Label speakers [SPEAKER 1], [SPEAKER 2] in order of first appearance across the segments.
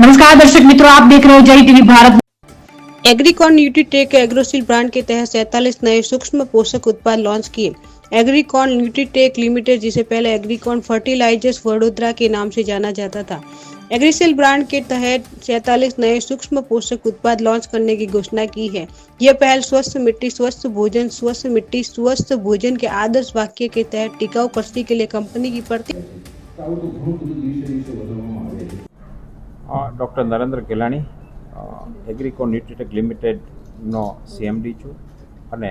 [SPEAKER 1] नमस्कार दर्शक मित्रों, आप देख रहे हो जय टीवी भारत।
[SPEAKER 2] एग्रीकॉन न्यूट्रीटेक एग्रोसील ब्रांड के तहत 47 नए सूक्ष्म पोषक उत्पाद लॉन्च किए। एग्रीकॉन न्यूट्रीटेक लिमिटेड, जिसे पहले एग्रीकॉन फर्टिलाइजर्स वडोदरा के नाम से जाना जाता था, एग्रीसेल ब्रांड के तहत 47 नए सूक्ष्म पोषक उत्पाद लॉन्च करने की घोषणा की है। यह पहल स्वस्थ मिट्टी स्वस्थ भोजन, स्वस्थ मिट्टी स्वस्थ भोजन के आदर्श वाक्य के तहत टिकाऊ कृषि के लिए कंपनी की
[SPEAKER 3] ડૉક્ટર નરેન્દ્ર ગેલાણી એગ્રીકોન ન્યુટ્રીટેક લિમિટેડનો CMD છું અને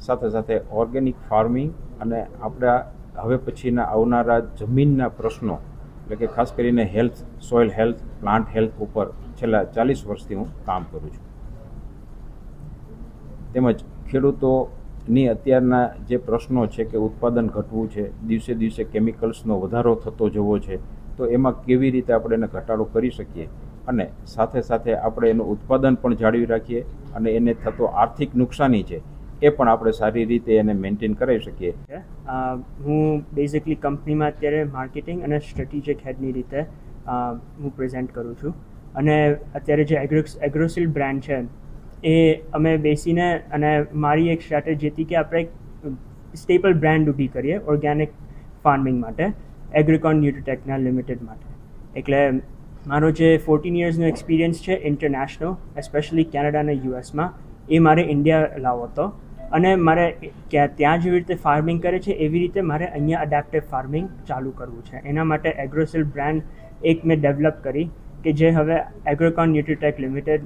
[SPEAKER 3] સાથે સાથે ઓર્ગેનિક ફાર્મિંગ અને આપણા હવે પછીના આવનારા જમીનના પ્રશ્નો એટલે કે ખાસ કરીને health, soil health, plant health ઉપર છેલ્લા 40 વર્ષથી હું કામ કરું છું. તેમજ ખેડૂતોની અત્યારના જે પ્રશ્નો છે કે ઉત્પાદન ઘટવું છે, દિવસે દિવસે કેમિકલ્સનો વધારો થતો જવો છે, તો એમાં કેવી રીતે આપણે એને ઘટાડો કરી શકીએ અને સાથે સાથે આપણે એનું ઉત્પાદન પણ જાળવી રાખીએ અને એને થતો આર્થિક નુકસાની છે એ પણ આપણે સારી રીતે એને મેન્ટેન કરી શકીએ.
[SPEAKER 4] હું બેઝિકલી કંપનીમાં અત્યારે માર્કેટિંગ અને સ્ટ્રેટેજિક હેડની રીતે હું પ્રેઝન્ટ કરું છું અને અત્યારે જે એગ્રોસીલ બ્રાન્ડ છે એ અમે બેસીને અને મારી એક સ્ટ્રેટેજી હતી કે આપણે એક સ્ટેપલ બ્રાન્ડ ઊભી કરીએ ઓર્ગેનિક ફાર્મિંગ માટે, એગ્રીકોન ન્યુટ્રીટેકના લિમિટેડ માટે. એટલે મારો જે 14 યર્સનો એક્સપિરિયન્સ છે ઇન્ટરનેશનલ, એસ્પેશિયલી કેનેડા અને યુએસમાં, એ મારે ઇન્ડિયા લાવવો હતો અને મારે ત્યાં જેવી રીતે ફાર્મિંગ કરે છે એવી રીતે મારે અહીંયા અડેપ્ટિવ ફાર્મિંગ ચાલુ કરવું છે. એના માટે એગ્રોસીલ બ્રાન્ડ એક મેં ડેવલપ કરી કે જે હવે એગ્રીકોન ન્યુટ્રીટેક લિમિટેડ